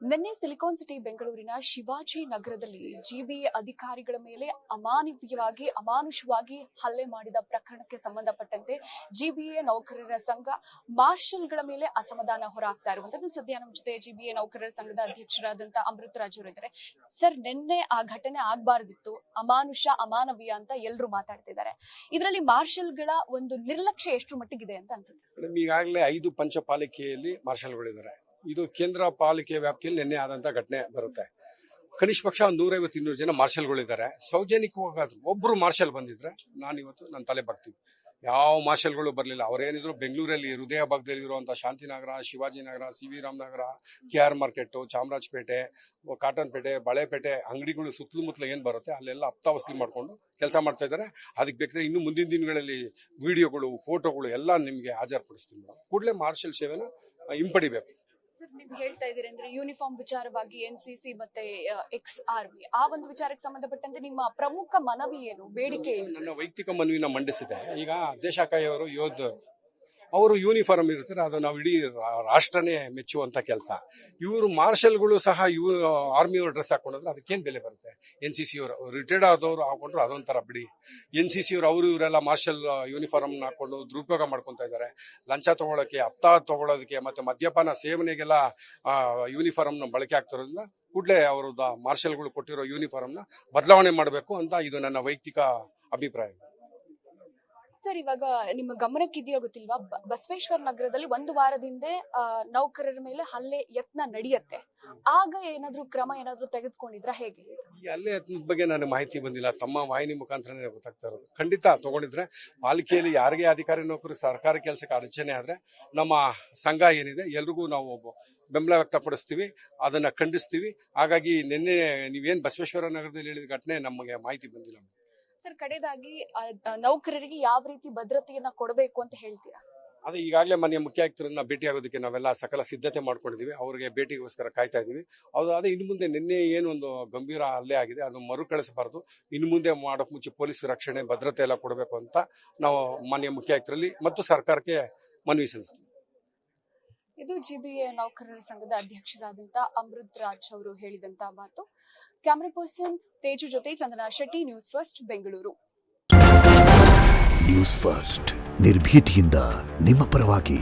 ನಿನ್ನೆ silicon city ಬೆಂಗಳೂರಿನ ಶಿವಾಜಿ ನಗರದಲ್ಲಿ ಜಿಬಿಎ ಅಧಿಕಾರಿಗಳ ಮೇಲೆ ಅಮಾನುಷವಾಗಿ ಹಲ್ಲೆ ಮಾಡಿದ ಪ್ರಕರಣಕ್ಕೆ ಸಂಬಂಧಪಟ್ಟಂತೆ ಜಿಬಿಎ ನೌಕರರ ಸಂಘ ಮಾರ್ಷಲ್ಗಳ ಮೇಲೆ ಅಸಮಾಧಾನ ಹೊರಹಾಕ್ತಾ ಇರುವಂತದ್ದು. ಸದ್ಯ ನಮ್ಮ ಜೊತೆ ಜಿಬಿಎ ನೌಕರರ ಸಂಘದ ಅಧ್ಯಕ್ಷರಾದಂತ ಅಮೃತ್ ರಾಜ್ ಅವರು ಇದ್ದಾರೆ. ಸರ್, ನಿನ್ನೆ ಆ ಘಟನೆ ಆಗ್ಬಾರ್ದಿತ್ತು, ಅಮಾನವೀಯ ಅಂತ ಎಲ್ಲರೂ ಮಾತಾಡ್ತಿದ್ದಾರೆ. ಇದರಲ್ಲಿ ಮಾರ್ಷಲ್ಗಳ ಒಂದು ನಿರ್ಲಕ್ಷ್ಯ ಎಷ್ಟು ಮಟ್ಟಿಗಿದೆ ಅಂತ ಅನ್ಸುತ್ತೆ? ಈಗಾಗಲೇ 5 ಪಂಚಪಾಲಿಕೆಯಲ್ಲಿ ಮಾರ್ಷಲ್ಗಳಿದ್ದಾರೆ. ಇದು ಕೇಂದ್ರ ಪಾಲಿಕೆ ವ್ಯಾಪ್ತಿಯಲ್ಲಿ ನಿನ್ನೆ ಆದಂತ ಘಟನೆ ಬರುತ್ತೆ. ಕನಿಷ್ಠ ಪಕ್ಷ 150-200 ಜನ ಮಾರ್ಷಲ್ಗಳಿದ್ದಾರೆ. ಸೌಜನ್ಯಿಕವಾಗಾದ್ರು ಒಬ್ರು ಮಾರ್ಷಲ್ ಬಂದಿದ್ರೆ ನಾನಿವತ್ತು ನನ್ನ ತಲೆ ಬಾಗ್ತೀವಿ. ಯಾವ ಮಾರ್ಷಲ್ಗಳು ಬರಲಿಲ್ಲ. ಅವರೇನಿದ್ರು ಬೆಂಗಳೂರಲ್ಲಿ ಹೃದಯ ಭಾಗದಲ್ಲಿ ಇರುವಂತಹ ಶಾಂತಿನಗರ, ಶಿವಾಜಿನಗರ, CV ರಾಮ್ ನಗರ, KR ಮಾರ್ಕೆಟ್, ಚಾಮರಾಜಪೇಟೆ, ಕಾಟನ್ ಪೇಟೆ, ಬಳೆಪೇಟೆ ಅಂಗಡಿಗಳು ಸುತ್ತಮುತ್ತಲು ಏನ್ ಬರುತ್ತೆ ಅಲ್ಲೆಲ್ಲ ಹಪ್ತಾವಸ್ತಿ ಮಾಡ್ಕೊಂಡು ಕೆಲಸ ಮಾಡ್ತಾ ಇದ್ದಾರೆ. ಅದಕ್ಕೆ ಬೇಕಾದ್ರೆ ಇನ್ನು ಮುಂದಿನ ದಿನಗಳಲ್ಲಿ ವಿಡಿಯೋಗಳು, ಫೋಟೋಗಳು ಎಲ್ಲ ನಿಮ್ಗೆ ಹಾಜರುಪಡಿಸ್ತೀವಿ. ಕೂಡಲೇ ಮಾರ್ಷಲ್ ಸೇವೆನ ಹಿಂಪಡಿಬೇಕು. ಸರ್, ನೀವು ಹೇಳ್ತಾ ಇದ್ದೀರಿ ಅಂದ್ರೆ ಯೂನಿಫಾರ್ಮ್ ವಿಚಾರವಾಗಿ NCC ಮತ್ತೆ XRB ಆ ಒಂದು ವಿಚಾರಕ್ಕೆ ಸಂಬಂಧಪಟ್ಟಂತೆ ನಿಮ್ಮ ಪ್ರಮುಖ ಮನವಿ ಏನು, ಬೇಡಿಕೆ ಏನು? ನನ್ನ ವೈಯಕ್ತಿಕ ಮನವಿನ ಮಂಡಿಸಿದೆ. ಈಗ ದೇಶಾಕಾಯಿ ಅವರು ಯೋಧರು, ಅವರು ಯೂನಿಫಾರ್ಮ್ ಇರ್ತಾರೆ, ಅದು ನಾವು ಇಡೀ ರಾಷ್ಟ್ರನೇ ಮೆಚ್ಚುವಂತ ಕೆಲಸ. ಇವರು ಮಾರ್ಷಲ್ಗಳು ಸಹ ಆರ್ಮಿಯವ್ರ ಡ್ರೆಸ್ ಹಾಕೊಂಡ್ರೆ ಅದಕ್ಕೇನು ಬೆಲೆ ಬರುತ್ತೆ? NCC ಅವರು ರಿಟೈರ್ಡ್ ಆದವರು ಹಾಕೊಂಡ್ರು ಅದೊಂಥರ ಬಿಡಿ. NCC ಅವರು ಇವರೆಲ್ಲ ಮಾರ್ಷಲ್ ಯೂನಿಫಾರ್ಮ್ ಹಾಕೊಂಡು ದುರುಪಯೋಗ ಮಾಡ್ಕೊತಾ ಇದ್ದಾರೆ. ಲಂಚ ತಗೊಳ್ಳೋಕೆ, ಹಪ್ತಾ ತಗೊಳ್ಳೋದಕ್ಕೆ ಮತ್ತೆ ಮದ್ಯಪಾನ ಸೇವನೆಗೆಲ್ಲ ಯೂನಿಫಾರ್ಮ್ನ ಬಳಕೆ ಆಗ್ತಿರೋದ್ರಿಂದ ಕೂಡಲೇ ಅವರದ ಮಾರ್ಷಲ್ಗಳು ಕೊಟ್ಟಿರೋ ಯೂನಿಫಾರ್ಮ್ನ ಬದಲಾವಣೆ ಮಾಡಬೇಕು ಅಂತ ಇದು ನನ್ನ ವೈಯಕ್ತಿಕ ಅಭಿಪ್ರಾಯ. ಸರ್, ಇವಾಗ ನಿಮ್ಮ ಗಮನಕ್ಕಿದೆಯೋ ಗೊತ್ತಿಲ್ವಾ, ಬಸವೇಶ್ವರ ನಗರದಲ್ಲಿ ಒಂದು ವಾರದಿಂದ ನೌಕರರ ಮೇಲೆ ಹಲ್ಲೆ ಯತ್ನ ನಡೆಯುತ್ತೆ. ಆಗ ಏನಾದ್ರೂ ಕ್ರಮ ತೆಗೆದುಕೊಂಡಿದ್ರ ಹೇಗೆ? ಈ ಹಲ್ಲೆ ಯತ್ನದ ಬಗ್ಗೆ ನನಗೆ ಮಾಹಿತಿ ಬಂದಿಲ್ಲ. ತಮ್ಮ ವಾಹಿನಿ ಮುಖಾಂತರನೇ ಗೊತ್ತಾಗ್ತಾ ಇರೋದು. ಖಂಡಿತ ತಗೊಂಡಿದ್ರೆ ಪಾಲಿಕೆಯಲ್ಲಿ ಯಾರಿಗೆ ಅಧಿಕಾರಿ ನೌಕರು ಸರ್ಕಾರಿ ಕೆಲಸಕ್ಕೆ ಅಡಚಣೆ ಆದ್ರೆ ನಮ್ಮ ಸಂಘ ಏನಿದೆ ಎಲ್ರಿಗೂ ನಾವು ಬೆಂಬಲ ವ್ಯಕ್ತಪಡಿಸ್ತೀವಿ, ಅದನ್ನ ಖಂಡಿಸ್ತೀವಿ. ಹಾಗಾಗಿ ನಿನ್ನೆ ನೀವೇನ್ ಬಸವೇಶ್ವರ ನಗರದಲ್ಲಿ ಹೇಳಿದ ಘಟನೆ ನಮಗೆ ಮಾಹಿತಿ ಬಂದಿಲ್ಲ. ಸರ್, ಕಡೆದಾಗಿ ನೌಕರರಿಗೆ ಯಾವ ರೀತಿ ಭದ್ರತೆಯನ್ನ ಕೊಡಬೇಕು ಅಂತ ಹೇಳ್ತೀರಾ? ಅದೇ ಈಗಾಗಲೇ ಮನೆಯ ಮುಖ್ಯ ಆಯುಕ್ತರನ್ನ ಭೇಟಿ ಆಗೋದಕ್ಕೆ ನಾವೆಲ್ಲ ಸಕಲ ಸಿದ್ಧತೆ ಮಾಡ್ಕೊಂಡಿದೀವಿ. ಅವರಿಗೆ ಭೇಟಿಗೋಸ್ಕರ ಕಾಯ್ತಾ ಇದೀವಿ. ಅದೇ ಇನ್ನು ಮುಂದೆ ನಿನ್ನೆ ಏನೊಂದು ಗಂಭೀರ ಹಲ್ಲೆ ಆಗಿದೆ ಅದು ಮರುಕಳಿಸಬಾರದು. ಇನ್ನು ಮುಂದೆ ಮಾಡೋಕ್ ಮುಂಚೆ ಪೊಲೀಸ್ ರಕ್ಷಣೆ, ಭದ್ರತೆ ಎಲ್ಲ ಕೊಡಬೇಕು ಅಂತ ನಾವು ಮಾನ್ಯ ಮುಖ್ಯ ಆಯುಕ್ತರಲ್ಲಿ ಮತ್ತು ಸರ್ಕಾರಕ್ಕೆ ಮನವಿ ಸಲ್ಲಿಸ್ತೀವಿ. ಇದು ಜಿಬಿಎ ನೌಕರರ ಸಂಘದ ಅಧ್ಯಕ್ಷರಾದಂತ ಅಮೃತ್ ರಾಜ್ ಅವರು ಹೇಳಿದಂತ ಮಾತು. ಕ್ಯಾಮರಾ ಪರ್ಸನ್ ತೇಜು ಜೊತೆ Chandana Shetty, news first Bengaluru. News first ನಿರ್ಭೀತಿಯಿಂದ ನಿಮ್ಮ ಪರವಾಗಿ.